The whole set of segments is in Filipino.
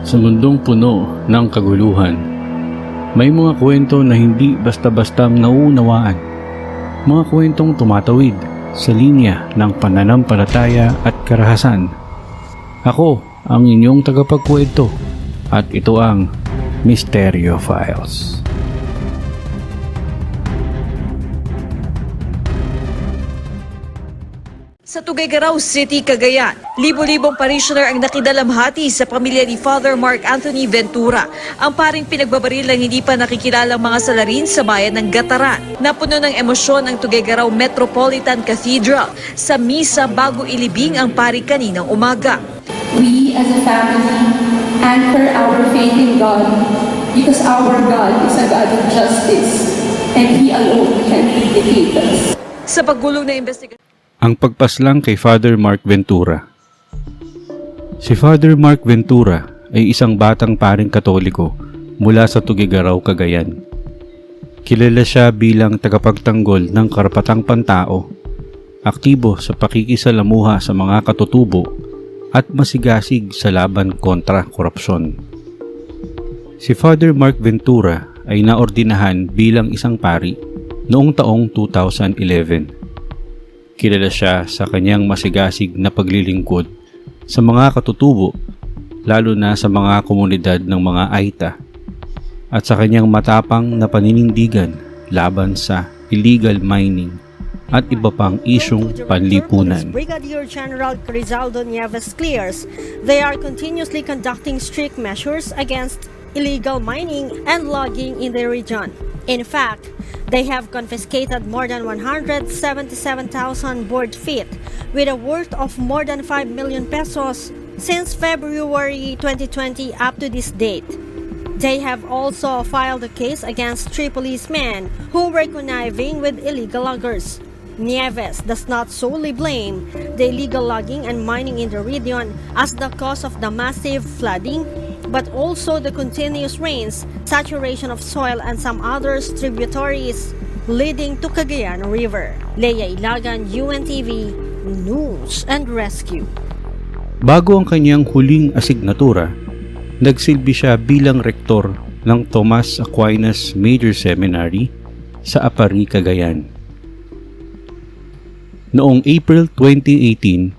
Sa mundong puno ng kaguluhan, may mga kwento na hindi basta-bastang nauunawaan. Mga kwentong tumatawid sa linya ng pananampalataya at karahasan. Ako ang inyong tagapagkwento at ito ang Mysterio Files. Sa Tuguegarao City, Cagayan, libo-libong parishioner ang nakidalamhati sa pamilya ni Father Mark Anthony Ventura, ang paring pinagbabaril ng hindi pa nakikilalang mga salarin sa bayan ng Gataran. Napuno ng emosyon ang Tuguegarao Metropolitan Cathedral sa misa bago ilibing ang pari kaninang umaga. We as a family anchor our faith in God because our God is a God of justice and He alone can vindicate us. Sa paggulong na investigasyon, Ang pagpaslang kay Father Mark Ventura. Si Father Mark Ventura ay isang batang paring Katoliko mula sa Tuguegarao, Cagayan. Kilala siya bilang tagapagtanggol ng karapatang pantao, aktibo sa pakikisalamuha sa mga katutubo at masigasig sa laban kontra korupsyon. Si Father Mark Ventura ay naordinahan bilang isang pari noong taong 2011. Kilala siya sa kanyang masigasig na paglilingkod sa mga katutubo, lalo na sa mga komunidad ng mga Aita, at sa kanyang matapang na paninindigan laban sa illegal mining at iba pang isyong panlipunan. Brigadier General Rizaldo Nieves clears they are continuously conducting strict measures against illegal mining and logging in the region. In fact, they have confiscated more than 177,000 board feet with a worth of more than 5 million pesos since February 2020 up to this date. They have also filed a case against 3 policemen who were conniving with illegal loggers. Nieves does not solely blame the illegal logging and mining in the region as the cause of the massive flooding, but also the continuous rains, saturation of soil, and some other tributaries leading to Cagayan River. Leia Ilagan, UNTV, News and Rescue. Bago ang kanyang huling asignatura, nagsilbi siya bilang rektor ng Tomas Aquinas Major Seminary sa Apari, Cagayan. Noong April 2018,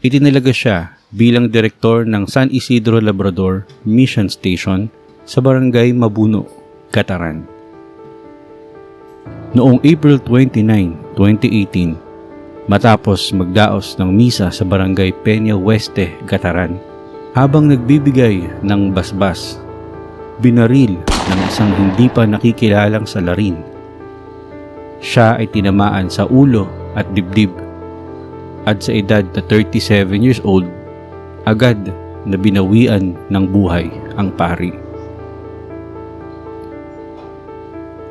itinalaga siya bilang direktor ng San Isidro Labrador Mission Station sa Barangay Mabuno, Gataran. Noong April 29, 2018, matapos magdaos ng misa sa Barangay Peña Oeste, Gataran, habang nagbibigay ng basbas, binaril ng isang hindi pa nakikilalang salarin. Siya ay tinamaan sa ulo at dibdib, at sa edad na 37 years old, agad na binawian ng buhay ang pari.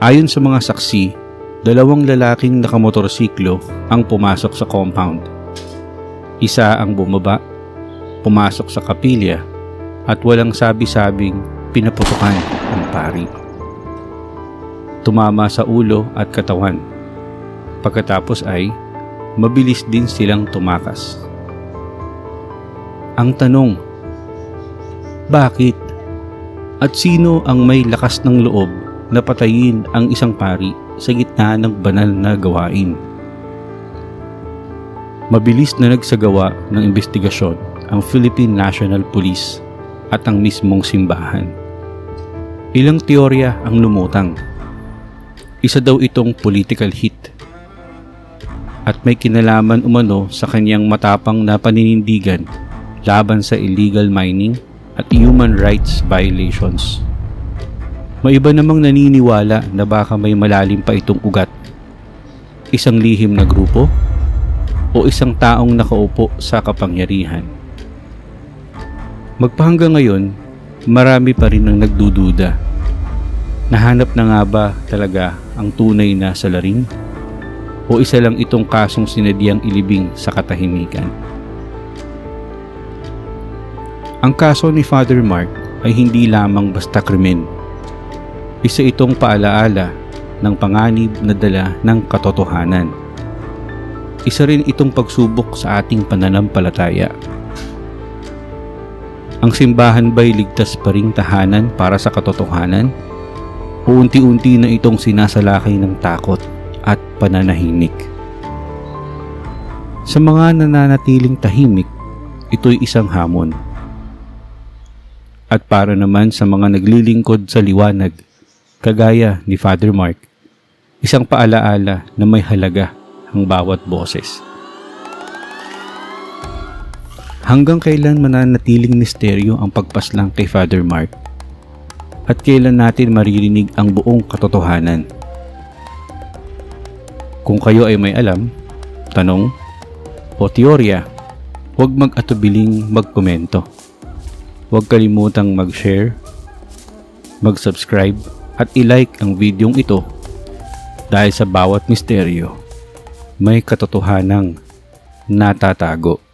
Ayon sa mga saksi, 2 lalaking nakamotorsiklo ang pumasok sa compound. Isa ang bumaba, pumasok sa kapilya, at walang sabi-sabing pinaputukan ang pari. Tumama sa ulo at katawan. Pagkatapos ay mabilis din silang tumakas. Ang tanong, bakit? At sino ang may lakas ng loob na patayin ang isang pari sa gitna ng banal na gawain? Mabilis na nagsagawa ng investigasyon ang Philippine National Police at ang mismong simbahan. Ilang teorya ang lumutang. Isa daw itong political hit at may kinalaman umano sa kanyang matapang na paninindigan laban sa illegal mining at human rights violations. May iba namang naniniwala na baka may malalim pa itong ugat. Isang lihim na grupo o isang taong nakaupo sa kapangyarihan. Magpahanggang ngayon, marami pa rin ang nagdududa. Nahanap na nga ba talaga ang tunay na salarin? O isa lang itong kasong sinadyang ilibing sa katahimikan? Ang kaso ni Father Mark ay hindi lamang basta krimen. Isa itong paalaala ng panganib na dala ng katotohanan. Isa rin itong pagsubok sa ating pananampalataya. Ang simbahan ba'y ligtas pa ring tahanan para sa katotohanan? O unti-unti na itong sinasalakay ng takot at pananahimik? Sa mga nananatiling tahimik, ito'y isang hamon. At para naman sa mga naglilingkod sa liwanag, kagaya ni Father Mark, isang paalaala na may halaga ang bawat boses. Hanggang kailan mananatiling misteryo ang pagpaslang kay Father Mark? At kailan natin maririnig ang buong katotohanan? Kung kayo ay may alam, tanong, o teorya, huwag mag-atubiling magkomento. Huwag kalimutang mag-share, mag-subscribe at i-like ang videong ito dahil sa bawat misteryo, may katotohanang natatago.